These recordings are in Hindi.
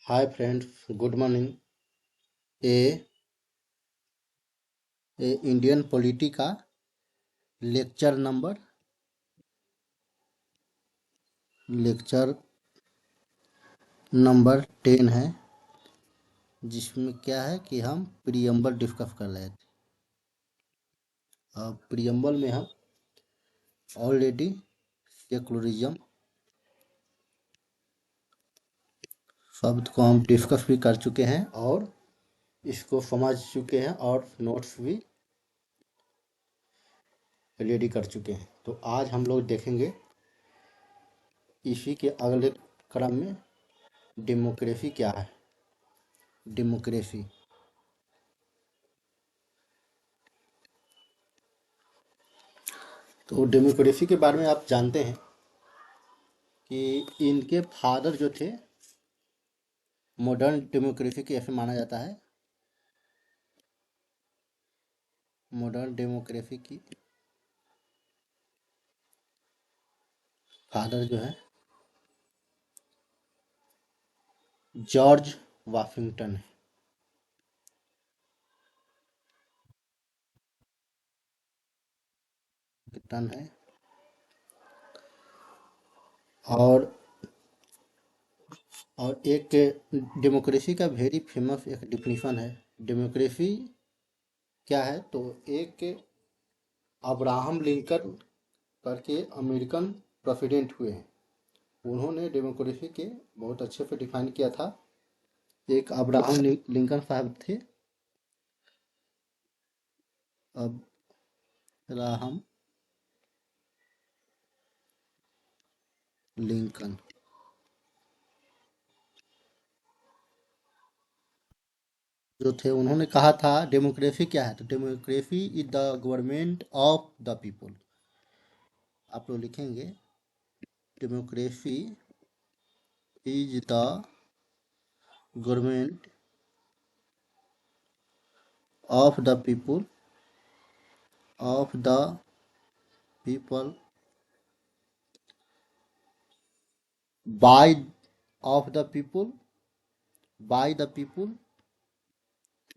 Hi friends, good morning. A Indian polity का लेक्चर नंबर 10 है, जिसमें क्या है कि हम प्रियम्बल डिस्कस कर रहे थे। अब प्रियम्बल में हम ऑलरेडी सेकुलरिज्म शब्द को हम डिस्कस भी कर चुके हैं और इसको समझ चुके हैं और नोट्स भी रेडी कर चुके हैं। तो आज हम लोग देखेंगे इसी के अगले क्रम में डेमोक्रेसी क्या है। डेमोक्रेसी तो डेमोक्रेसी के बारे में आप जानते हैं कि इनके फादर जो थे, मॉडर्न डेमोक्रेसी के ऐसे माना जाता है। मॉडर्न डेमोक्रेसी की फादर जो है जॉर्ज वाशिंगटन है। और एक डेमोक्रेसी का वेरी फेमस एक डिफिनीशन है। डेमोक्रेसी क्या है, तो एक अब्राहम लिंकन करके अमेरिकन प्रेसिडेंट हुए हैं। उन्होंने डेमोक्रेसी के बहुत अच्छे से डिफाइन किया था। एक अब्राहम लिंकन साहब थे, अब्राहम लिंकन जो थे, उन्होंने कहा था डेमोक्रेसी क्या है, तो democracy is the government of the people. आप लोग लिखेंगे democracy is the government of the people by of the people by the people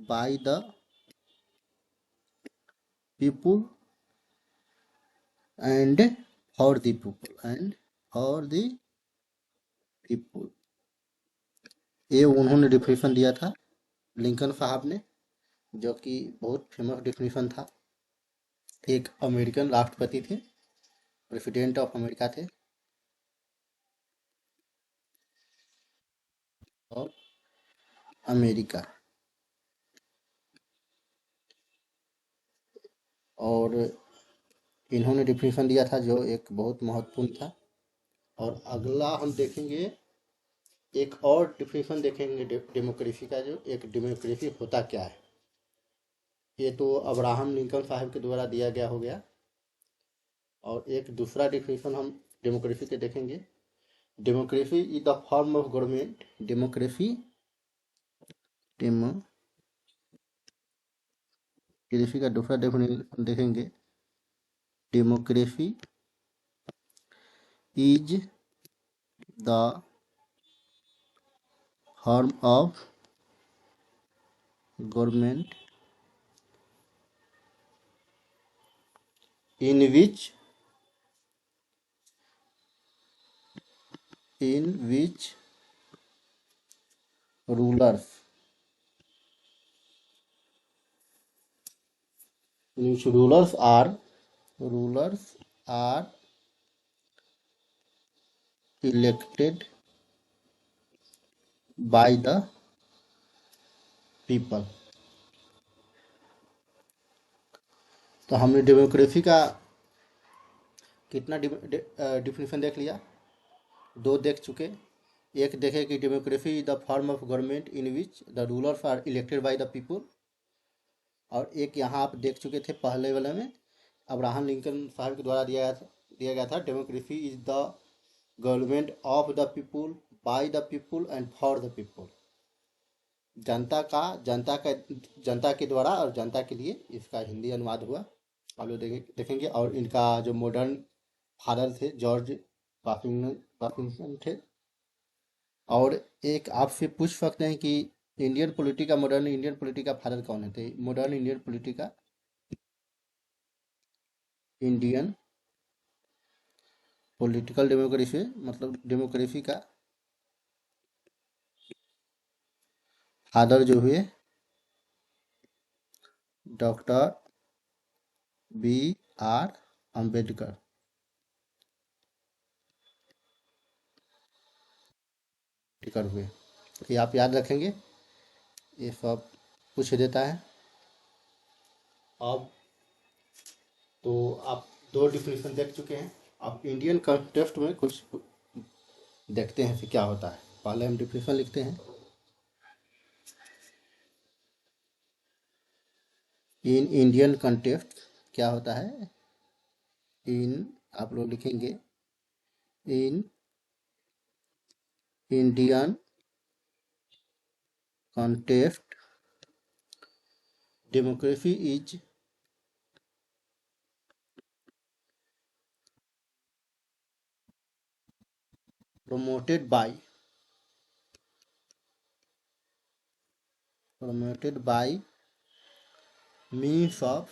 by the people and for the people. ये उन्होंने डिफिनेशन दिया था लिंकन साहब ने, जो कि बहुत फेमस डिफिनेशन था। एक अमेरिकन राष्ट्रपति थे, प्रेसिडेंट ऑफ अमेरिका थे। और अमेरिका और इन्होंने डिफिनेशन दिया था जो एक बहुत महत्वपूर्ण था। और अगला हम देखेंगे, एक और डिफिनेशन देखेंगे डेमोक्रेसी का, जो एक डेमोक्रेसी होता क्या है। ये तो अब्राहम लिंकन साहब के द्वारा दिया गया हो गया। और एक दूसरा डिफिनेशन हम डेमोक्रेसी के देखेंगे। Democracy is the form of government. Democracy का दूसरा डेफिनेशन देखेंगे। Democracy is the form of government in which rulers are elected by the people। तो हमने डेमोक्रेसी का कितना डिफिनेशन देख लिया, दो देख चुके। एक देखे कि democracy is the form of government in which the rulers are elected by the people. और एक यहाँ आप देख चुके थे पहले वाले में, अब्राहम लिंकन साहब के द्वारा दिया गया था। Democracy is the government of the people by the people and for the people. जनता के द्वारा और जनता के लिए, इसका हिंदी अनुवाद हुआ। आप लोग देखेंगे। और इनका जो मॉडर्न फादर थे जॉर्ज वाशिंगटन थे। और एक आपसे पूछ सकते हैं कि इंडियन पॉलिटी का मॉडर्न इंडियन पॉलिटी का फादर कौन है, तो मॉडर्न इंडियन पॉलिटी का इंडियन पॉलिटिकल डेमोक्रेसी मतलब डेमोक्रेसी का फादर जो हुए डॉक्टर बी आर अम्बेडकर टिकर हुए। ये आप याद रखेंगे, ये सब पूछ देता है। अब तो आप दो डिफिनेशन देख चुके हैं, अब इंडियन कॉन्टेक्स्ट में कुछ देखते हैं फिर क्या होता है। पहले हम डिफिनेशन लिखते हैं। इन इंडियन कॉन्टेक्स्ट क्या होता है, इन आप लोग लिखेंगे in Indian context democracy is promoted by means of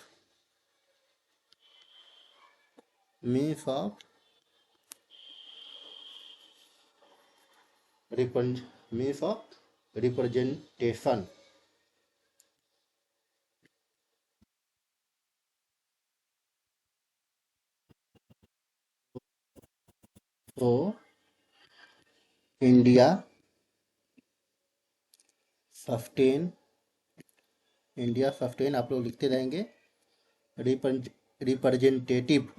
means of means of representation। तो इंडिया सस्टेन आप लोग लिखते रहेंगे रिप्रेजेंटेटिव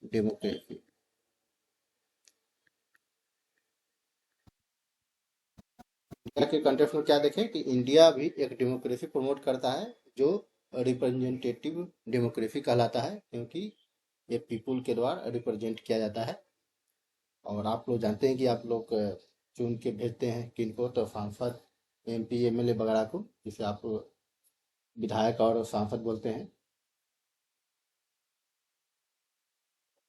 डेमोक्रेसी। इंडिया के कंटेक्स्ट में क्या देखें कि इंडिया भी एक डेमोक्रेसी प्रमोट करता है जो रिप्रेजेंटेटिव डेमोक्रेसी कहलाता है, क्योंकि ये पीपुल के द्वारा रिप्रेजेंट किया जाता है। और आप लोग जानते हैं कि आप लोग चुन के भेजते हैं किनको, तो सांसद एमपी एमएलए वगैरह को, जिसे आप विधायक और सांसद बोलते हैं।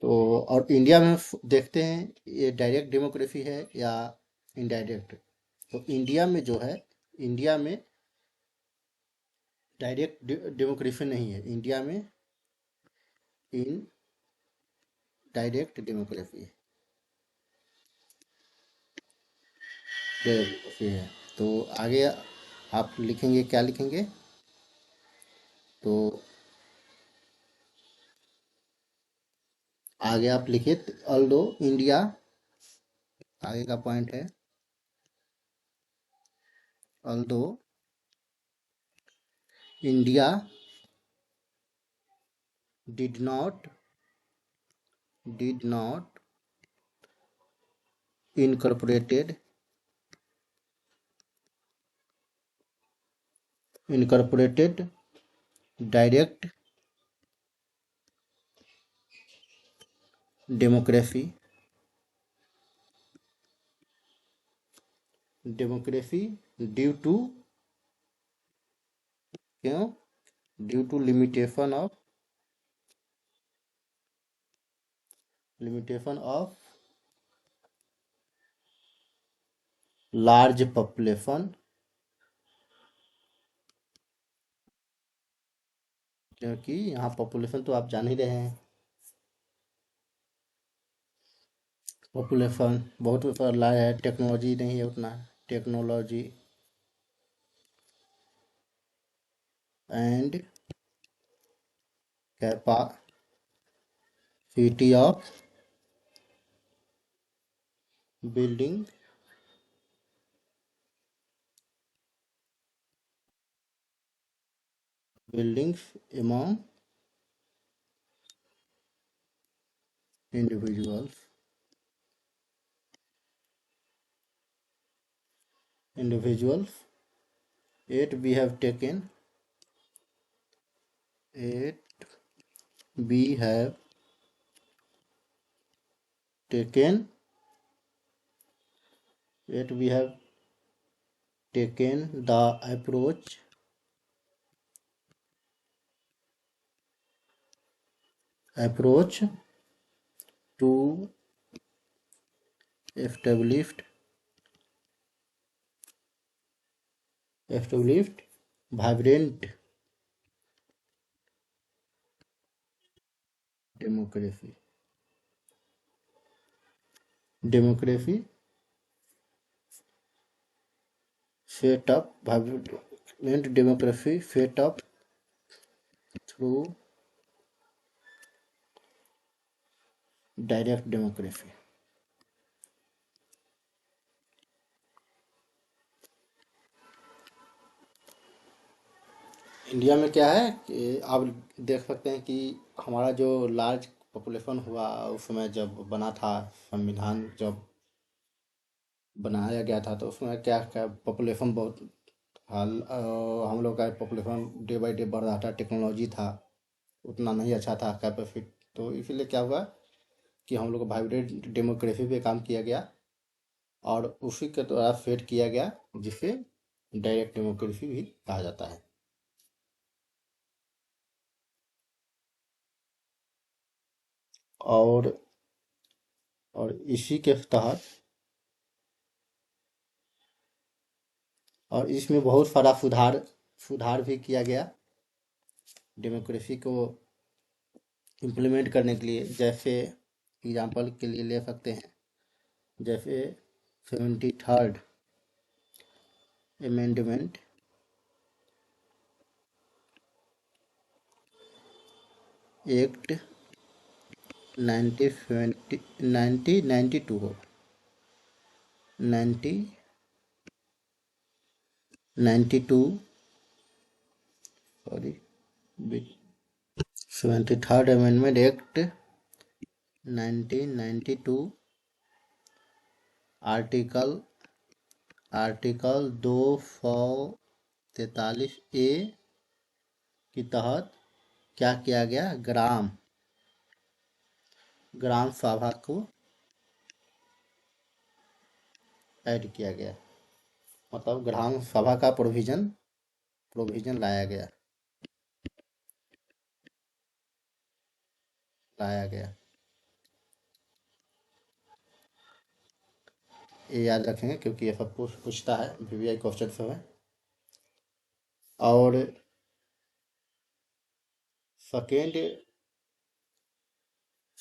तो और इंडिया में देखते हैं ये डायरेक्ट डेमोक्रेसी है या इनडायरेक्ट। तो इंडिया में जो है, इंडिया में डायरेक्ट डेमोक्रेसी नहीं है, इंडिया में इन डायरेक्ट डेमोक्रेसी है। तो आगे आप लिखेंगे, क्या लिखेंगे, तो आगे आप लिखिए ऑल्दो इंडिया, आगे का पॉइंट है although India did not incorporated direct democracy due to क्यों, due to limitation of large population, क्योंकि यहाँ पॉपुलेशन तो आप जान ही रहे हैं, पॉपुलेशन बहुत लार्ज है, टेक्नोलॉजी नहीं है उतना, technology and capacity of building buildings among individuals yet we have taken yet we have taken the approach to established vibrant democracy set up vibrant democracy set up through direct democracy. India में क्या है कि आप देख सकते हैं कि हमारा जो लार्ज पॉपुलेशन हुआ उस समय जब बना था संविधान, जब बनाया गया था तो उसमें क्या क्या पॉपुलेशन बहुत हाल हम लोग का पॉपुलेशन डे बाई डे बढ़ रहा था, टेक्नोलॉजी था उतना नहीं अच्छा था कैपेसिटी, तो इसीलिए क्या हुआ कि हम लोग को वाइब्रेंट डेमोक्रेसी पे काम किया गया और उसी के द्वारा सेट किया गया जिसे डायरेक्ट डेमोक्रेसी भी कहा जाता है। और और इसी के तहत और इसमें बहुत सारा सुधार सुधार भी किया गया डेमोक्रेसी को इम्प्लीमेंट करने के लिए। जैसे एग्जांपल के लिए ले सकते हैं, जैसे 73rd अमेंडमेंट एक्ट 1992 हो 1992 sorry 73rd amendment act 1992 article article 243A के तहत क्या किया गया, ग्राम सभा को ऐड किया गया, मतलब ग्राम सभा का प्रोविजन लाया गया। ये याद रखेंगे क्योंकि ये सब पूछता है वीवीआई क्वेश्चन सब है। और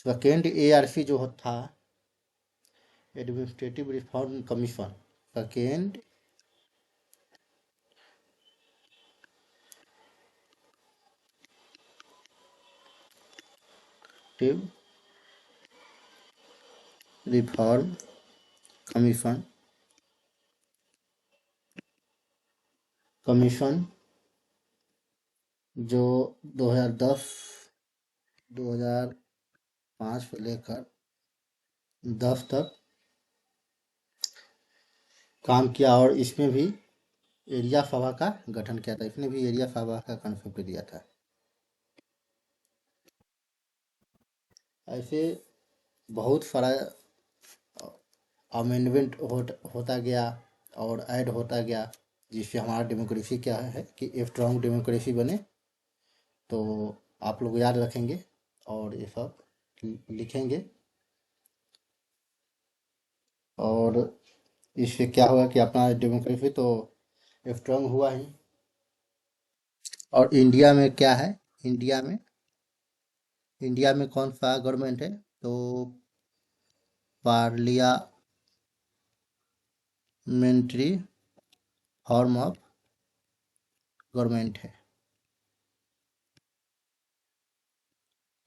सेकेंड ARC जो था administrative reform commission, second reform commission जो 2005 से लेकर 10 तक काम किया और इसमें भी एरिया सभा का गठन किया था। इसने भी एरिया सभा का कॉन्सेप्ट दिया था। ऐसे बहुत सारा अमेंडमेंट होता गया और ऐड होता गया, जिससे हमारा डेमोक्रेसी क्या है कि स्ट्रॉन्ग डेमोक्रेसी बने। तो आप लोग याद रखेंगे और ये सब लिखेंगे और इससे क्या होगा कि अपना डेमोक्रेसी तो स्ट्रॉन्ग हुआ ही। और इंडिया में क्या है, इंडिया में कौन सा गवर्नमेंट है, तो पार्लियामेंट्री फॉर्म ऑफ गवर्नमेंट है।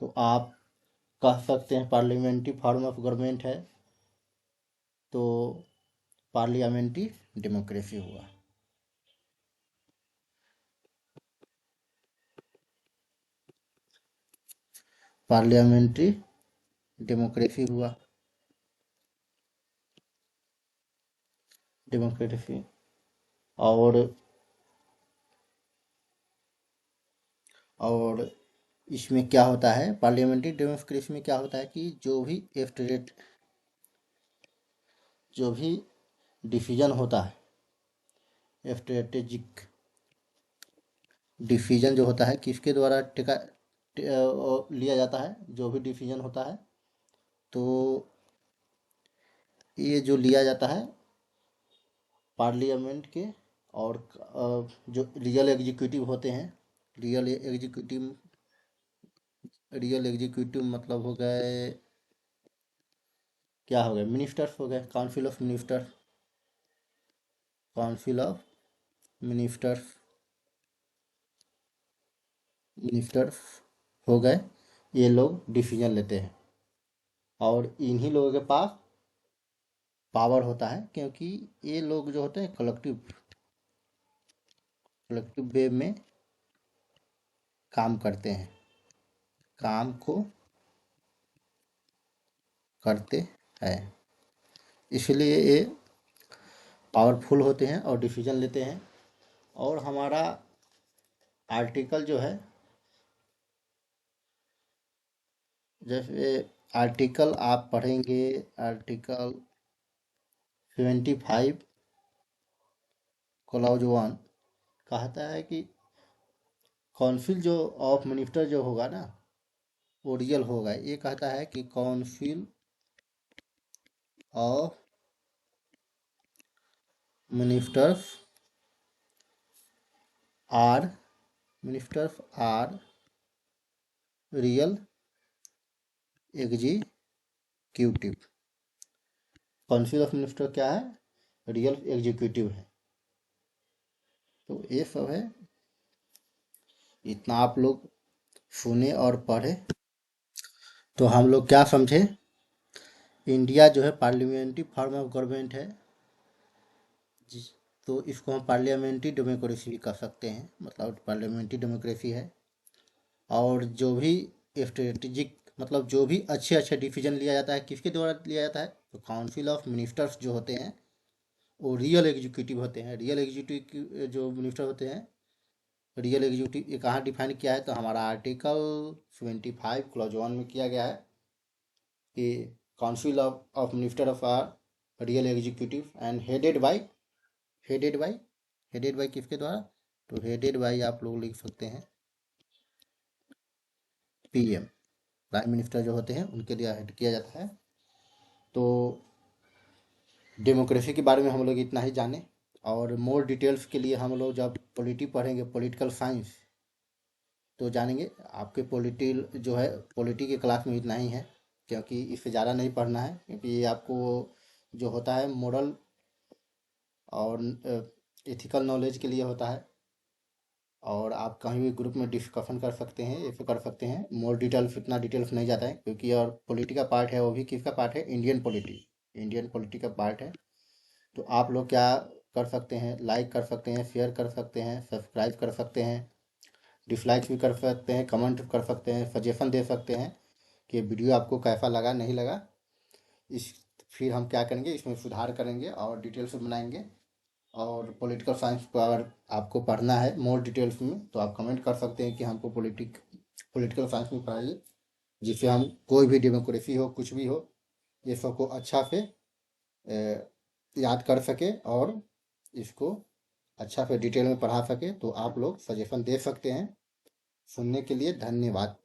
तो आप कह सकते हैं पार्लियामेंट्री फॉर्म ऑफ गवर्नमेंट है तो पार्लियामेंट्री डेमोक्रेसी हुआ। पार्लियामेंट्री डेमोक्रेसी हुआ डेमोक्रेसी। और इसमें क्या होता है, पार्लियामेंट्री डेमोक्रेसी में क्या होता है कि जो भी डिसीजन होता है, स्ट्रेटेजिक डिसीजन जो होता है किसके द्वारा लिया जाता है, जो भी डिसीजन होता है। तो ये जो लिया जाता है पार्लियामेंट के, और जो रियल एग्जीक्यूटिव होते हैं, रियल एग्जीक्यूटिव रियल एग्जीक्यूटिव मतलब हो गए, क्या हो गए, मिनिस्टर्स हो गए, council of minister, council of ministers, ministers हो गए। ये लोग डिसीजन लेते हैं और इन्हीं लोगों के पास पावर होता है, क्योंकि ये लोग जो होते हैं कलेक्टिव कलेक्टिव वे में काम करते हैं, काम को करते हैं, इसलिए ये पावरफुल होते हैं और डिसीजन लेते हैं। और हमारा आर्टिकल जो है, जैसे आर्टिकल आप पढ़ेंगे, आर्टिकल 75 क्लॉज 1 कहता है कि काउंसिल जो ऑफ मिनिस्टर जो होगा ना, वो रियल होगा। ये कहता है कि council of ministers are ministers are real executive. Council of minister क्या है, रियल एग्जीक्यूटिव है। तो ये सब है, इतना आप लोग सुने और पढ़े तो हम लोग क्या समझे, इंडिया जो है पार्लियामेंट्री फॉर्म ऑफ गवर्नमेंट है, जिस तो इसको हम पार्लियामेंट्री डेमोक्रेसी भी कह सकते हैं, मतलब पार्लियामेंट्री डेमोक्रेसी है। और जो भी स्ट्रेटेजिक, मतलब जो भी अच्छे अच्छे डिसीजन लिया जाता है, किसके द्वारा लिया जाता है, तो काउंसिल ऑफ मिनिस्टर्स जो होते हैं वो रियल एग्जीक्यूटिव होते हैं। रियल एग्जीक्यूटिव जो मिनिस्टर होते हैं, रियल एग्जीक्यूटिव, ये कहाँ डिफाइन किया है, तो हमारा आर्टिकल 75 क्लॉज 1 में किया गया है कि council of minister of are real executive and headed by headed by किसके द्वारा, तो हेडेड बाय आप लोग लिख सकते हैं पीएम, प्राइम मिनिस्टर जो होते हैं उनके लिए हेड किया जाता है। तो डेमोक्रेसी के बारे में हम लोग इतना ही जाने, और मोर डिटेल्स के लिए हम लोग जब पॉलिटी पढ़ेंगे, पॉलिटिकल साइंस, तो जानेंगे। आपके पॉलिटी जो है, पॉलिटी के क्लास में इतना ही है, क्योंकि इससे ज़्यादा नहीं पढ़ना है, क्योंकि ये आपको जो होता है मोरल और एथिकल नॉलेज के लिए होता है। और आप कहीं भी ग्रुप में डिस्कशन कर सकते हैं, ऐसे कर सकते हैं। मोर डिटेल्स, इतना डिटेल्स नहीं जाता है, क्योंकि और पॉलिटी का पार्ट है, वो भी किसका पार्ट है, इंडियन पॉलिटी का पार्ट है। तो आप लोग क्या कर सकते हैं, लाइक कर सकते हैं, शेयर कर सकते हैं, सब्सक्राइब कर सकते हैं, डिसलाइक भी कर सकते हैं, कमेंट कर सकते हैं, सजेशन दे सकते हैं कि वीडियो आपको कैसा लगा, नहीं लगा। इस फिर हम क्या करेंगे, इसमें सुधार करेंगे और डिटेल से बनाएंगे। और पॉलिटिकल साइंस को अगर आपको पढ़ना है मोर डिटेल्स में, तो आप कमेंट कर सकते हैं कि हमको पॉलिटिकल साइंस में पढ़ाइए, जिससे हम कोई भी डेमोक्रेसी हो, कुछ भी हो, ये सबको अच्छा से याद कर सके और इसको अच्छा से डिटेल में पढ़ा सके। तो आप लोग सजेशन दे सकते हैं। सुनने के लिए धन्यवाद।